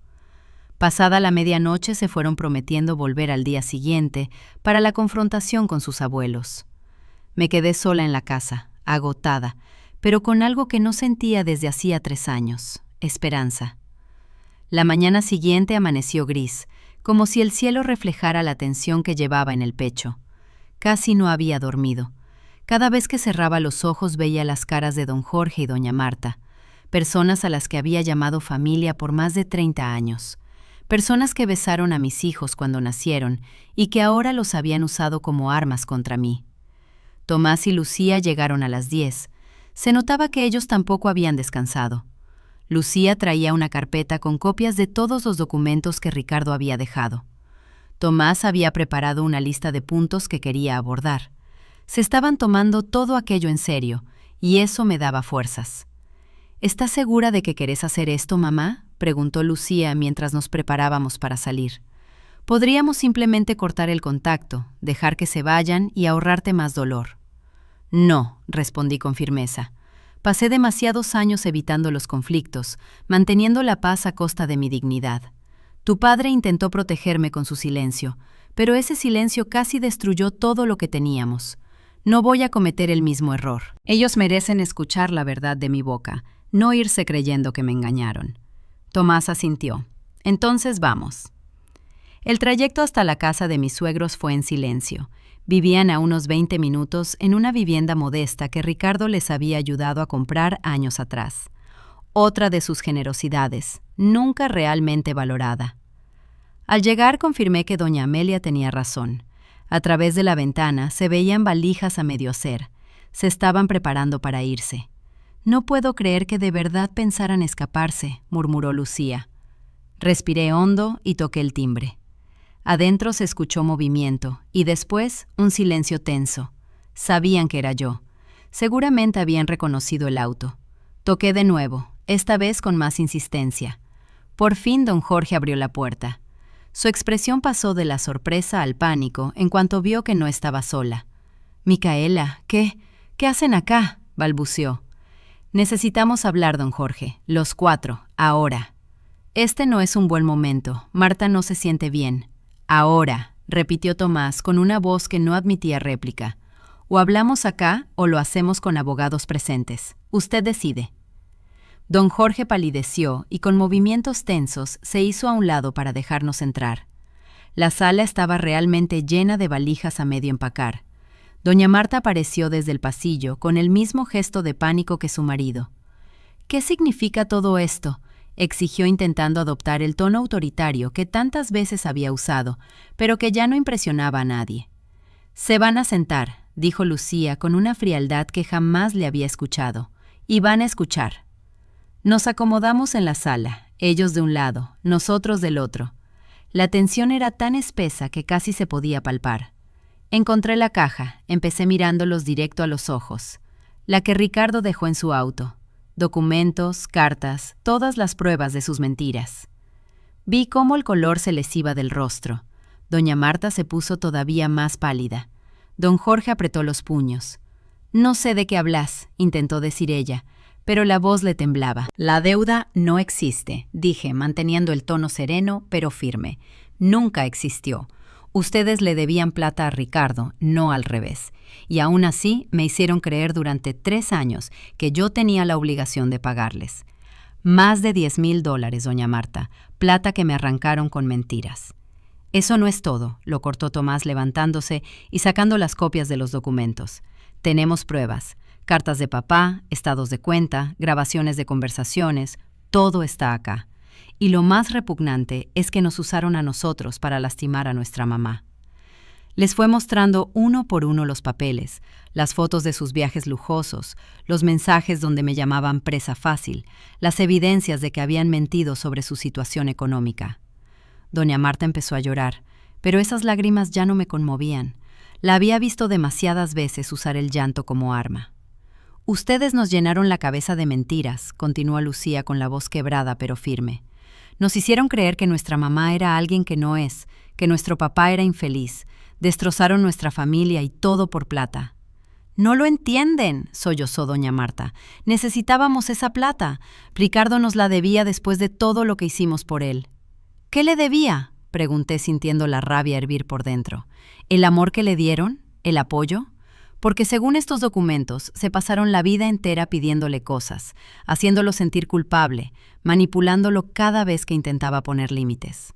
[SPEAKER 1] Pasada la medianoche se fueron prometiendo volver al día siguiente para la confrontación con sus abuelos. Me quedé sola en la casa, agotada, pero con algo que no sentía desde hacía 3 años, esperanza. La mañana siguiente amaneció gris, como si el cielo reflejara la tensión que llevaba en el pecho. Casi no había dormido. Cada vez que cerraba los ojos veía las caras de don Jorge y doña Marta, personas a las que había llamado familia por más de 30 años, personas que besaron a mis hijos cuando nacieron y que ahora los habían usado como armas contra mí. Tomás y Lucía llegaron a las 10. Se notaba que ellos tampoco habían descansado. Lucía traía una carpeta con copias de todos los documentos que Ricardo había dejado. Tomás había preparado una lista de puntos que quería abordar. Se estaban tomando todo aquello en serio, y eso me daba fuerzas. «¿Estás segura de que querés hacer esto, mamá?», preguntó Lucía mientras nos preparábamos para salir. «Podríamos simplemente cortar el contacto, dejar que se vayan y ahorrarte más dolor». «No», respondí con firmeza. «Pasé demasiados años evitando los conflictos, manteniendo la paz a costa de mi dignidad. Tu padre intentó protegerme con su silencio, pero ese silencio casi destruyó todo lo que teníamos. No voy a cometer el mismo error. Ellos merecen escuchar la verdad de mi boca, no irse creyendo que me engañaron». Tomás asintió. «Entonces vamos». El trayecto hasta la casa de mis suegros fue en silencio. Vivían a unos 20 minutos en una vivienda modesta que Ricardo les había ayudado a comprar años atrás. Otra de sus generosidades, nunca realmente valorada. Al llegar confirmé que doña Amelia tenía razón. A través de la ventana se veían valijas a medio hacer. Se estaban preparando para irse. «No puedo creer que de verdad pensaran escaparse», murmuró Lucía. Respiré hondo y toqué el timbre. Adentro se escuchó movimiento y después un silencio tenso. Sabían que era yo. Seguramente habían reconocido el auto. Toqué de nuevo, esta vez con más insistencia. Por fin don Jorge abrió la puerta. Su expresión pasó de la sorpresa al pánico en cuanto vio que no estaba sola. «Micaela, ¿qué hacen acá?», balbuceó. «Necesitamos hablar, don Jorge, los 4, ahora». «Este no es un buen momento, Marta no se siente bien». «Ahora», repitió Tomás con una voz que no admitía réplica. «O hablamos acá o lo hacemos con abogados presentes. Usted decide». Don Jorge palideció y con movimientos tensos se hizo a un lado para dejarnos entrar. La sala estaba realmente llena de valijas a medio empacar. Doña Marta apareció desde el pasillo con el mismo gesto de pánico que su marido. «¿Qué significa todo esto?», exigió intentando adoptar el tono autoritario que tantas veces había usado, pero que ya no impresionaba a nadie. «Se van a sentar», dijo Lucía con una frialdad que jamás le había escuchado, «y van a escuchar». Nos acomodamos en la sala, ellos de un lado, nosotros del otro. La tensión era tan espesa que casi se podía palpar. Encontré la caja, empecé mirándolos directo a los ojos. La que Ricardo dejó en su auto. Documentos, cartas, todas las pruebas de sus mentiras. Vi cómo el color se les iba del rostro. Doña Marta se puso todavía más pálida. Don Jorge apretó los puños. «No sé de qué hablas», intentó decir ella, pero la voz le temblaba. «La deuda no existe», dije, manteniendo el tono sereno pero firme. «Nunca existió. Ustedes le debían plata a Ricardo, no al revés. Y aún así me hicieron creer durante 3 años que yo tenía la obligación de pagarles. Más de $10,000, doña Marta, plata que me arrancaron con mentiras». Eso no es todo, lo cortó Tomás levantándose y sacando las copias de los documentos. Tenemos pruebas, cartas de papá, estados de cuenta, grabaciones de conversaciones, todo está acá. Y lo más repugnante es que nos usaron a nosotros para lastimar a nuestra mamá. Les fue mostrando uno por uno los papeles, las fotos de sus viajes lujosos, los mensajes donde me llamaban presa fácil, las evidencias de que habían mentido sobre su situación económica. Doña Marta empezó a llorar, pero esas lágrimas ya no me conmovían. La había visto demasiadas veces usar el llanto como arma. Ustedes nos llenaron la cabeza de mentiras, continuó Lucía con la voz quebrada pero firme. Nos hicieron creer que nuestra mamá era alguien que no es, que nuestro papá era infeliz. Destrozaron nuestra familia y todo por plata. «No lo entienden», sollozó doña Marta. «Necesitábamos esa plata. Ricardo nos la debía después de todo lo que hicimos por él». «¿Qué le debía?», pregunté sintiendo la rabia hervir por dentro. «¿El amor que le dieron? ¿El apoyo? Porque según estos documentos, se pasaron la vida entera pidiéndole cosas, haciéndolo sentir culpable, manipulándolo cada vez que intentaba poner límites».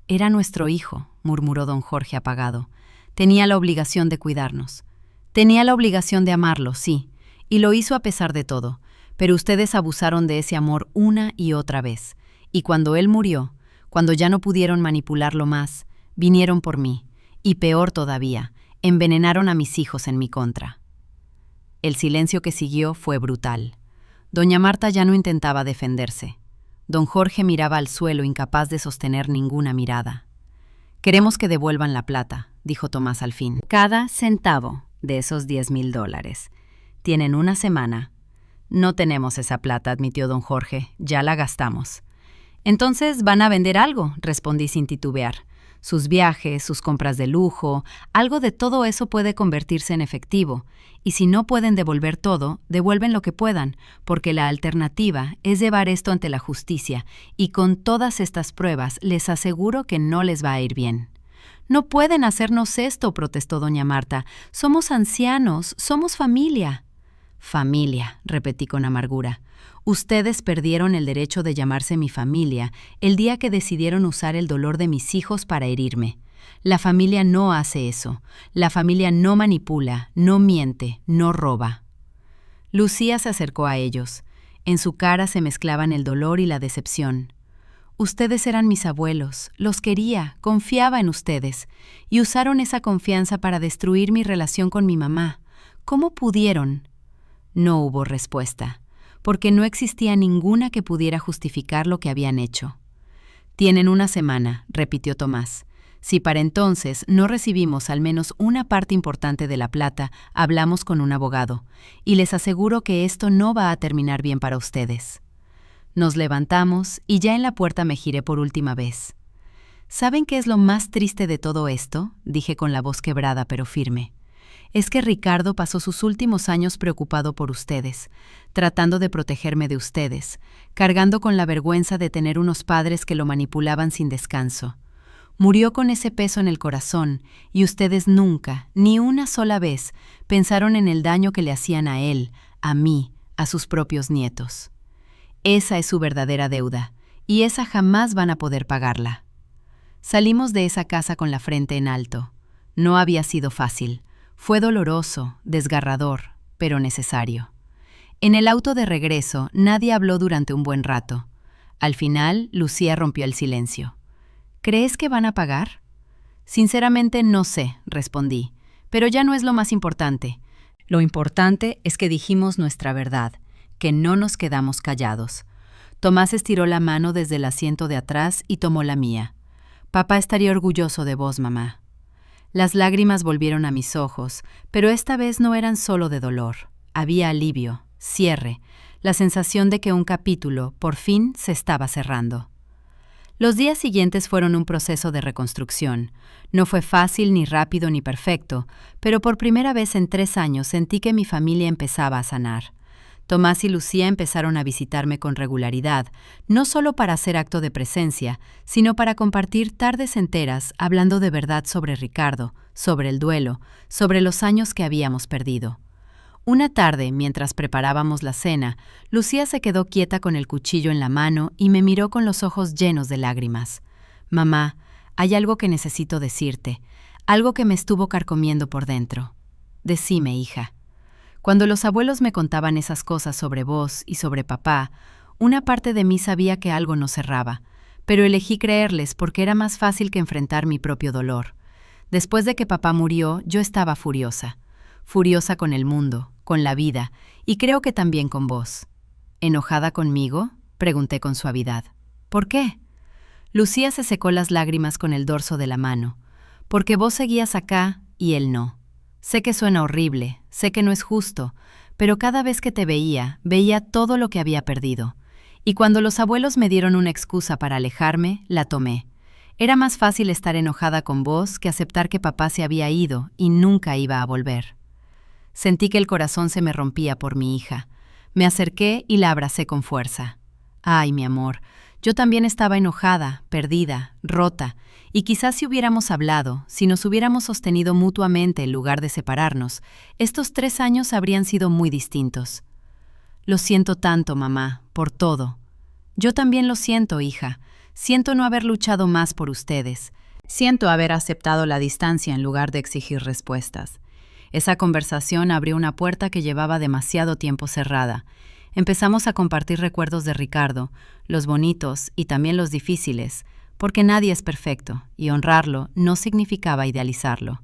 [SPEAKER 1] «Era nuestro hijo», murmuró don Jorge apagado. «Tenía la obligación de cuidarnos. Tenía la obligación de amarlo, sí, y lo hizo a pesar de todo, pero ustedes abusaron de ese amor una y otra vez. Y cuando él murió, cuando ya no pudieron manipularlo más, vinieron por mí, y peor todavía, envenenaron a mis hijos en mi contra». El silencio que siguió fue brutal. Doña Marta ya no intentaba defenderse. Don Jorge miraba al suelo incapaz de sostener ninguna mirada. «Queremos que devuelvan la plata», dijo Tomás al fin. «Cada centavo de esos $10,000. Tienen una semana». «No tenemos esa plata», admitió don Jorge. «Ya la gastamos». «Entonces van a vender algo», respondí sin titubear. «Sus viajes, sus compras de lujo, algo de todo eso puede convertirse en efectivo. Y si no pueden devolver todo, devuelven lo que puedan, porque la alternativa es llevar esto ante la justicia, y con todas estas pruebas les aseguro que no les va a ir bien». «No pueden hacernos esto», protestó doña Marta. «Somos ancianos, somos familia». «Familia», repetí con amargura. «Ustedes perdieron el derecho de llamarse mi familia el día que decidieron usar el dolor de mis hijos para herirme. La familia no hace eso. La familia no manipula, no miente, no roba». Lucía se acercó a ellos. En su cara se mezclaban el dolor y la decepción. «Ustedes eran mis abuelos, los quería, confiaba en ustedes, y usaron esa confianza para destruir mi relación con mi mamá. ¿Cómo pudieron?». No hubo respuesta, porque no existía ninguna que pudiera justificar lo que habían hecho. «Tienen una semana», repitió Tomás. «Si para entonces no recibimos al menos una parte importante de la plata, hablamos con un abogado, y les aseguro que esto no va a terminar bien para ustedes». Nos levantamos y ya en la puerta me giré por última vez. «¿Saben qué es lo más triste de todo esto?», dije con la voz quebrada pero firme. «Es que Ricardo pasó sus últimos años preocupado por ustedes, tratando de protegerme de ustedes, cargando con la vergüenza de tener unos padres que lo manipulaban sin descanso. Murió con ese peso en el corazón, y ustedes nunca, ni una sola vez, pensaron en el daño que le hacían a él, a mí, a sus propios nietos. Esa es su verdadera deuda, y esa jamás van a poder pagarla». Salimos de esa casa con la frente en alto. No había sido fácil. Fue doloroso, desgarrador, pero necesario. En el auto de regreso, nadie habló durante un buen rato. Al final, Lucía rompió el silencio. «¿Crees que van a pagar?». «Sinceramente no sé», respondí, «pero ya no es lo más importante. Lo importante es que dijimos nuestra verdad, que no nos quedamos callados». Tomás estiró la mano desde el asiento de atrás y tomó la mía. «Papá estaría orgulloso de vos, mamá». Las lágrimas volvieron a mis ojos, pero esta vez no eran solo de dolor. Había alivio, cierre, la sensación de que un capítulo, por fin, se estaba cerrando. Los días siguientes fueron un proceso de reconstrucción. No fue fácil, ni rápido, ni perfecto, pero por primera vez en 3 años sentí que mi familia empezaba a sanar. Tomás y Lucía empezaron a visitarme con regularidad, no solo para hacer acto de presencia, sino para compartir tardes enteras hablando de verdad sobre Ricardo, sobre el duelo, sobre los años que habíamos perdido. Una tarde, mientras preparábamos la cena, Lucía se quedó quieta con el cuchillo en la mano y me miró con los ojos llenos de lágrimas. «Mamá, hay algo que necesito decirte, algo que me estuvo carcomiendo por dentro. Decime, hija. Cuando los abuelos me contaban esas cosas sobre vos y sobre papá, una parte de mí sabía que algo no cerraba, pero elegí creerles porque era más fácil que enfrentar mi propio dolor. Después de que papá murió, yo estaba furiosa. Furiosa con el mundo, con la vida, y creo que también con vos. ¿Enojada conmigo?, pregunté con suavidad. ¿Por qué? Lucía se secó las lágrimas con el dorso de la mano. Porque vos seguías acá y él no. Sé que suena horrible, sé que no es justo, pero cada vez que te veía todo lo que había perdido. Y cuando los abuelos me dieron una excusa para alejarme, la tomé. Era más fácil estar enojada con vos que aceptar que papá se había ido y nunca iba a volver. Sentí que el corazón se me rompía por mi hija. Me acerqué y la abracé con fuerza. Ay, mi amor, yo también estaba enojada, perdida, rota, y quizás si hubiéramos hablado, si nos hubiéramos sostenido mutuamente en lugar de separarnos, estos 3 años habrían sido muy distintos. Lo siento tanto, mamá, por todo. Yo también lo siento, hija. Siento no haber luchado más por ustedes. Siento haber aceptado la distancia en lugar de exigir respuestas. Esa conversación abrió una puerta que llevaba demasiado tiempo cerrada. Empezamos a compartir recuerdos de Ricardo, los bonitos y también los difíciles, porque nadie es perfecto, y honrarlo no significaba idealizarlo.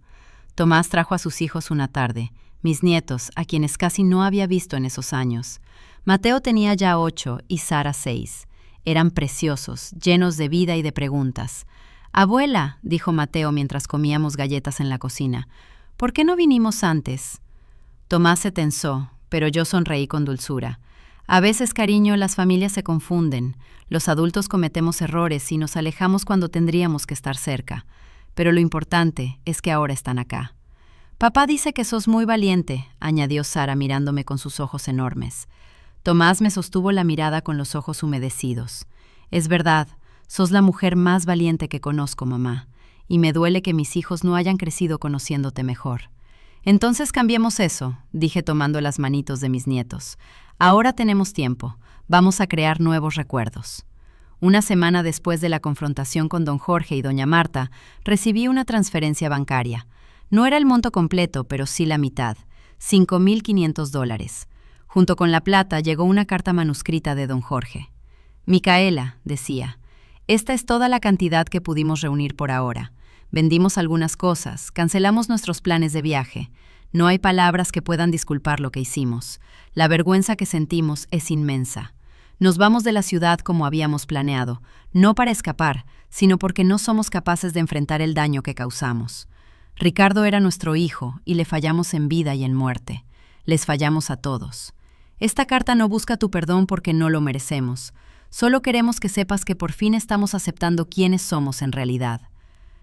[SPEAKER 1] Tomás trajo a sus hijos una tarde, mis nietos, a quienes casi no había visto en esos años. Mateo tenía ya 8 y Sara 6. Eran preciosos, llenos de vida y de preguntas. «Abuela», dijo Mateo mientras comíamos galletas en la cocina, «¿por qué no vinimos antes?» Tomás se tensó, pero yo sonreí con dulzura. A veces, cariño, las familias se confunden. Los adultos cometemos errores y nos alejamos cuando tendríamos que estar cerca. Pero lo importante es que ahora están acá. «Papá dice que sos muy valiente», añadió Sara mirándome con sus ojos enormes. Tomás me sostuvo la mirada con los ojos humedecidos. «Es verdad, sos la mujer más valiente que conozco, mamá, y me duele que mis hijos no hayan crecido conociéndote mejor». «Entonces cambiemos eso», dije tomando las manitos de mis nietos. «Ahora tenemos tiempo. Vamos a crear nuevos recuerdos». Una semana después de la confrontación con don Jorge y doña Marta, recibí una transferencia bancaria. No era el monto completo, pero sí la mitad, $5,500. Junto con la plata llegó una carta manuscrita de don Jorge. «Micaela», decía, «esta es toda la cantidad que pudimos reunir por ahora. Vendimos algunas cosas, cancelamos nuestros planes de viaje. No hay palabras que puedan disculpar lo que hicimos. La vergüenza que sentimos es inmensa. Nos vamos de la ciudad como habíamos planeado, no para escapar, sino porque no somos capaces de enfrentar el daño que causamos. Ricardo era nuestro hijo y le fallamos en vida y en muerte. Les fallamos a todos. Esta carta no busca tu perdón porque no lo merecemos. Solo queremos que sepas que por fin estamos aceptando quiénes somos en realidad».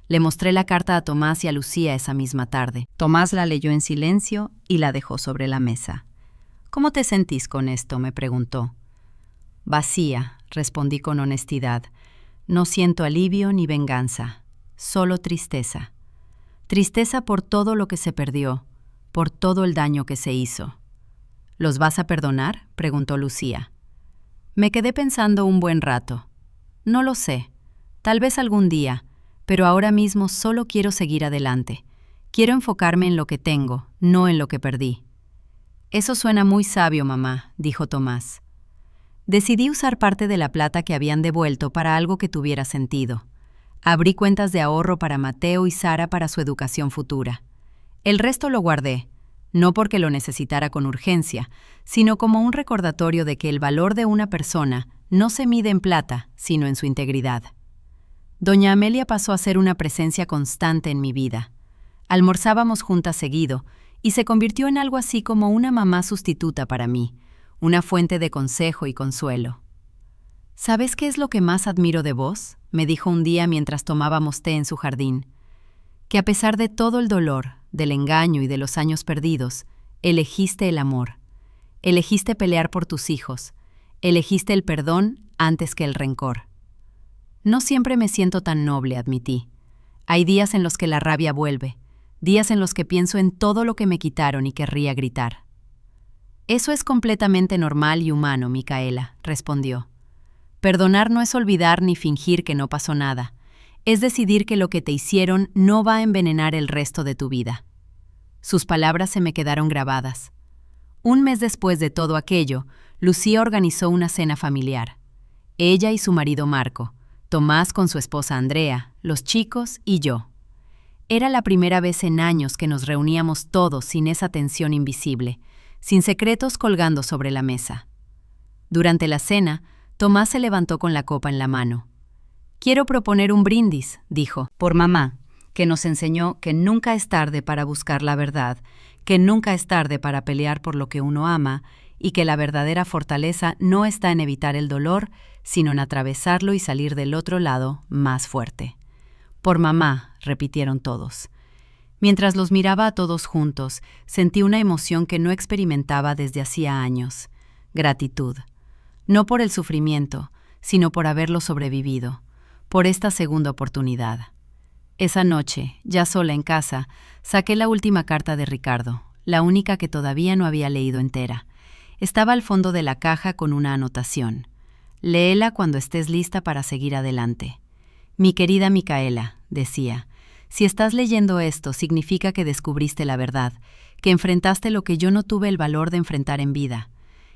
[SPEAKER 1] Le mostré la carta a Tomás y a Lucía esa misma tarde. Tomás la leyó en silencio y la dejó sobre la mesa. «¿Cómo te sentís con esto?», me preguntó. «Vacía», respondí con honestidad. «No siento alivio ni venganza, solo tristeza. Tristeza por todo lo que se perdió, por todo el daño que se hizo». «¿Los vas a perdonar?», preguntó Lucía. Me quedé pensando un buen rato. No lo sé, tal vez algún día, pero ahora mismo solo quiero seguir adelante. Quiero enfocarme en lo que tengo, no en lo que perdí. «Eso suena muy sabio, mamá», dijo Tomás. Decidí usar parte de la plata que habían devuelto para algo que tuviera sentido. Abrí cuentas de ahorro para Mateo y Sara para su educación futura. El resto lo guardé, no porque lo necesitara con urgencia, sino como un recordatorio de que el valor de una persona no se mide en plata, sino en su integridad. Doña Amelia pasó a ser una presencia constante en mi vida. Almorzábamos juntas seguido y se convirtió en algo así como una mamá sustituta para mí, una fuente de consejo y consuelo. «¿Sabes qué es lo que más admiro de vos?», me dijo un día mientras tomábamos té en su jardín. «Que a pesar de todo el dolor, del engaño y de los años perdidos, elegiste el amor. Elegiste pelear por tus hijos. Elegiste el perdón antes que el rencor». «No siempre me siento tan noble», admití. «Hay días en los que la rabia vuelve, días en los que pienso en todo lo que me quitaron y querría gritar». «Eso es completamente normal y humano, Micaela», respondió. «Perdonar no es olvidar ni fingir que no pasó nada. Es decidir que lo que te hicieron no va a envenenar el resto de tu vida. Sus palabras se me quedaron grabadas. Un mes después de todo aquello, Lucía organizó una cena familiar. Ella y su marido Marco, Tomás con su esposa Andrea, los chicos y yo. Era la primera vez en años que nos reuníamos todos sin esa tensión invisible, sin secretos colgando sobre la mesa. Durante la cena, Tomás se levantó con la copa en la mano. «Quiero proponer un brindis», dijo, «por mamá, que nos enseñó que nunca es tarde para buscar la verdad, que nunca es tarde para pelear por lo que uno ama y que la verdadera fortaleza no está en evitar el dolor, sino en atravesarlo y salir del otro lado más fuerte». «Por mamá», repitieron todos. Mientras los miraba a todos juntos, sentí una emoción que no experimentaba desde hacía años. Gratitud. No por el sufrimiento, sino por haberlo sobrevivido, por esta segunda oportunidad. Esa noche, ya sola en casa, saqué la última carta de Ricardo, la única que todavía no había leído entera. Estaba al fondo de la caja con una anotación. «Léela cuando estés lista para seguir adelante». «Mi querida Micaela», decía, «si estás leyendo esto, significa que descubriste la verdad, que enfrentaste lo que yo no tuve el valor de enfrentar en vida.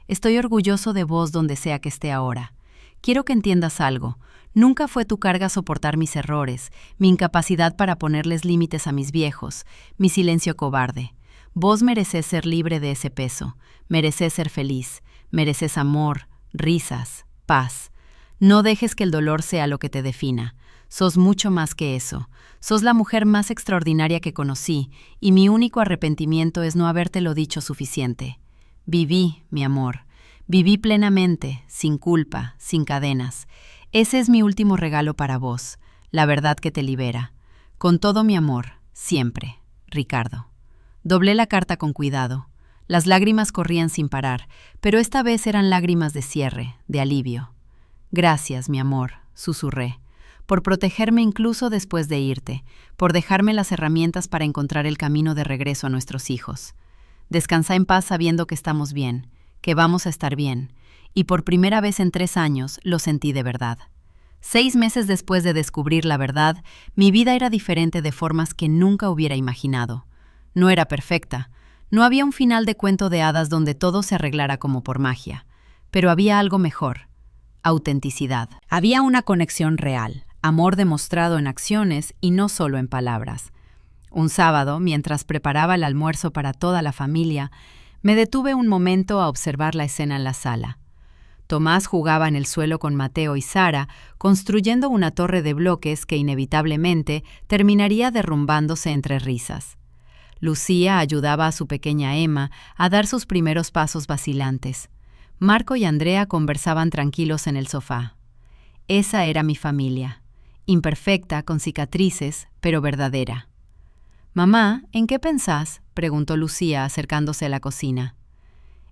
[SPEAKER 1] Estoy orgulloso de vos donde sea que esté ahora. Quiero que entiendas algo. Nunca fue tu carga soportar mis errores, mi incapacidad para ponerles límites a mis viejos, mi silencio cobarde. Vos mereces ser libre de ese peso, mereces ser feliz, mereces amor, risas, paz. No dejes que el dolor sea lo que te defina. Sos mucho más que eso. Sos la mujer más extraordinaria que conocí, y mi único arrepentimiento es no habértelo dicho suficiente. Viví, mi amor. Viví plenamente, sin culpa, sin cadenas. Ese es mi último regalo para vos, la verdad que te libera. Con todo mi amor, siempre, Ricardo». Doblé la carta con cuidado. Las lágrimas corrían sin parar, pero esta vez eran lágrimas de cierre, de alivio. «Gracias, mi amor», susurré, «por protegerme incluso después de irte, por dejarme las herramientas para encontrar el camino de regreso a nuestros hijos. Descansa en paz sabiendo que estamos bien, que vamos a estar bien, y por primera vez en 3 años lo sentí de verdad». 6 meses después de descubrir la verdad, mi vida era diferente de formas que nunca hubiera imaginado. No era perfecta, no había un final de cuento de hadas donde todo se arreglara como por magia, pero había algo mejor: autenticidad. Había una conexión real, amor demostrado en acciones y no solo en palabras. Un sábado, mientras preparaba el almuerzo para toda la familia, me detuve un momento a observar la escena en la sala. Tomás jugaba en el suelo con Mateo y Sara, construyendo una torre de bloques que inevitablemente terminaría derrumbándose entre risas. Lucía ayudaba a su pequeña Emma a dar sus primeros pasos vacilantes. Marco y Andrea conversaban tranquilos en el sofá. Esa era mi familia, imperfecta, con cicatrices, pero verdadera. «Mamá, ¿en qué pensás?», preguntó Lucía acercándose a la cocina.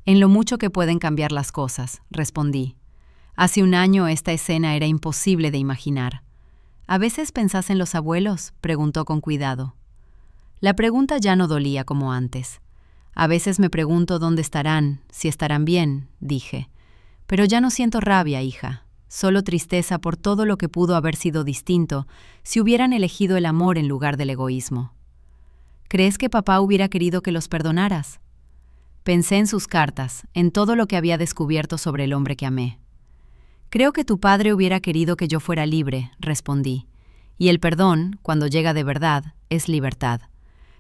[SPEAKER 1] «En lo mucho que pueden cambiar las cosas», respondí. Hace un año esta escena era imposible de imaginar. «¿A veces pensás en los abuelos?», preguntó con cuidado. La pregunta ya no dolía como antes. «A veces me pregunto dónde estarán, si estarán bien», dije. «Pero ya no siento rabia, hija, solo tristeza por todo lo que pudo haber sido distinto si hubieran elegido el amor en lugar del egoísmo». «¿Crees que papá hubiera querido que los perdonaras?». Pensé en sus cartas, en todo lo que había descubierto sobre el hombre que amé. «Creo que tu padre hubiera querido que yo fuera libre», respondí. «Y el perdón, cuando llega de verdad, es libertad.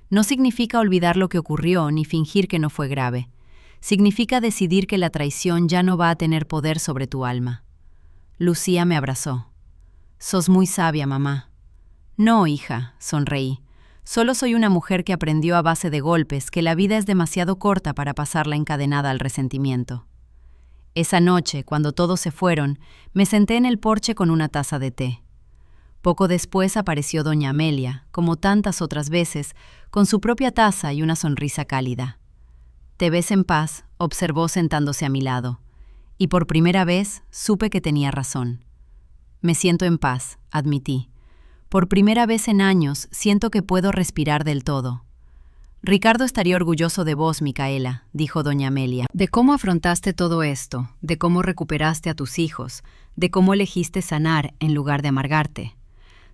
[SPEAKER 1] No significa olvidar lo que ocurrió ni fingir que no fue grave. Significa decidir que la traición ya no va a tener poder sobre tu alma». Lucía me abrazó. «Sos muy sabia, mamá». «No, hija», sonreí. «Solo soy una mujer que aprendió a base de golpes que la vida es demasiado corta para pasarla encadenada al resentimiento». Esa noche, cuando todos se fueron, me senté en el porche con una taza de té. Poco después apareció doña Amelia, como tantas otras veces, con su propia taza y una sonrisa cálida. «Te ves en paz», observó sentándose a mi lado. Y por primera vez supe que tenía razón. «Me siento en paz», admití. «Por primera vez en años siento que puedo respirar del todo». «Ricardo estaría orgulloso de vos, Micaela», dijo doña Amelia, «de cómo afrontaste todo esto, de cómo recuperaste a tus hijos, de cómo elegiste sanar en lugar de amargarte.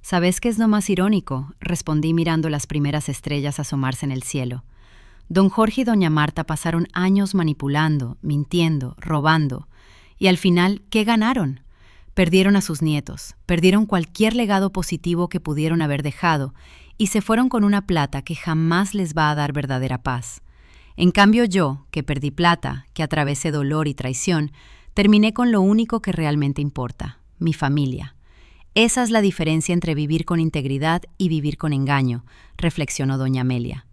[SPEAKER 1] ¿Sabes qué es lo más irónico?, respondí mirando las primeras estrellas asomarse en el cielo. Don Jorge y doña Marta pasaron años manipulando, mintiendo, robando. Y al final, ¿qué ganaron? Perdieron a sus nietos, perdieron cualquier legado positivo que pudieron haber dejado y se fueron con una plata que jamás les va a dar verdadera paz. En cambio yo, que perdí plata, que atravesé dolor y traición, terminé con lo único que realmente importa, mi familia. Esa es la diferencia entre vivir con integridad y vivir con engaño, reflexionó doña Amelia.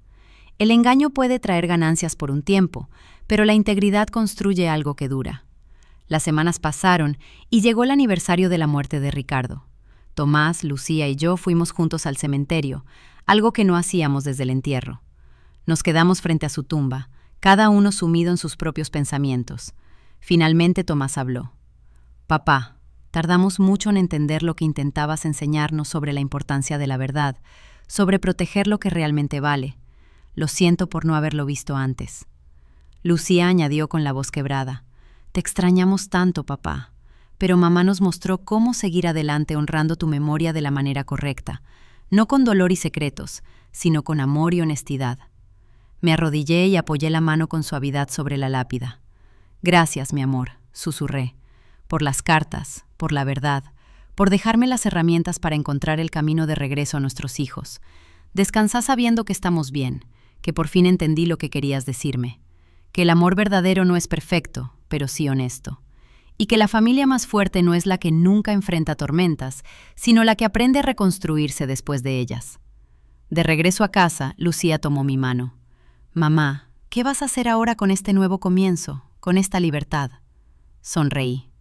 [SPEAKER 1] El engaño puede traer ganancias por un tiempo, pero la integridad construye algo que dura. Las semanas pasaron y llegó el aniversario de la muerte de Ricardo. Tomás, Lucía y yo fuimos juntos al cementerio, algo que no hacíamos desde el entierro. Nos quedamos frente a su tumba, cada uno sumido en sus propios pensamientos. Finalmente Tomás habló. «Papá, tardamos mucho en entender lo que intentabas enseñarnos sobre la importancia de la verdad, sobre proteger lo que realmente vale. Lo siento por no haberlo visto antes». Lucía añadió con la voz quebrada. «Te extrañamos tanto, papá, pero mamá nos mostró cómo seguir adelante honrando tu memoria de la manera correcta, no con dolor y secretos, sino con amor y honestidad». Me arrodillé y apoyé la mano con suavidad sobre la lápida. «Gracias, mi amor», susurré, «por las cartas, por la verdad, por dejarme las herramientas para encontrar el camino de regreso a nuestros hijos. Descansá sabiendo que estamos bien, que por fin entendí lo que querías decirme, que el amor verdadero no es perfecto, pero sí honesto, y que la familia más fuerte no es la que nunca enfrenta tormentas, sino la que aprende a reconstruirse después de ellas». De regreso a casa, Lucía tomó mi mano. «Mamá, ¿qué vas a hacer ahora con este nuevo comienzo, con esta libertad?» Sonreí.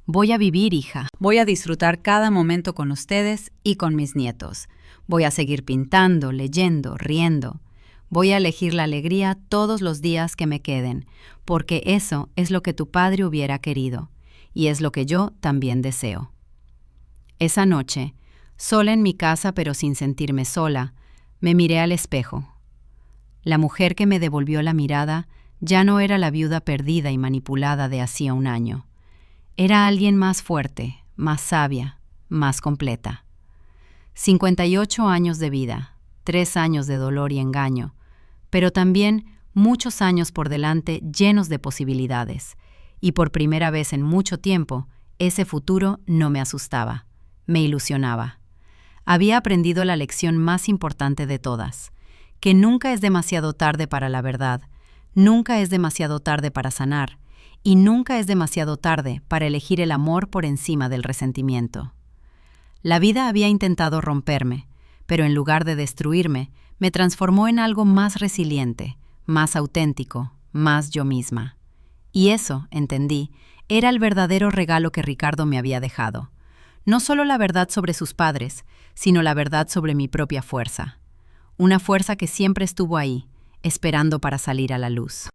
[SPEAKER 1] «Voy a vivir, hija. Voy a disfrutar cada momento con ustedes y con mis nietos. Voy a seguir pintando, leyendo, riendo. Voy a elegir la alegría todos los días que me queden, porque eso es lo que tu padre hubiera querido, y es lo que yo también deseo». Esa noche, sola en mi casa pero sin sentirme sola, me miré al espejo. La mujer que me devolvió la mirada ya no era la viuda perdida y manipulada de hacía un año. Era alguien más fuerte, más sabia, más completa. 58 años de vida, 3 años de dolor y engaño, pero también muchos años por delante llenos de posibilidades. Y por primera vez en mucho tiempo, ese futuro no me asustaba, me ilusionaba. Había aprendido la lección más importante de todas, que nunca es demasiado tarde para la verdad, nunca es demasiado tarde para sanar, y nunca es demasiado tarde para elegir el amor por encima del resentimiento. La vida había intentado romperme, pero en lugar de destruirme, me transformó en algo más resiliente, más auténtico, más yo misma. Y eso, entendí, era el verdadero regalo que Ricardo me había dejado. No solo la verdad sobre sus padres, sino la verdad sobre mi propia fuerza. Una fuerza que siempre estuvo ahí, esperando para salir a la luz.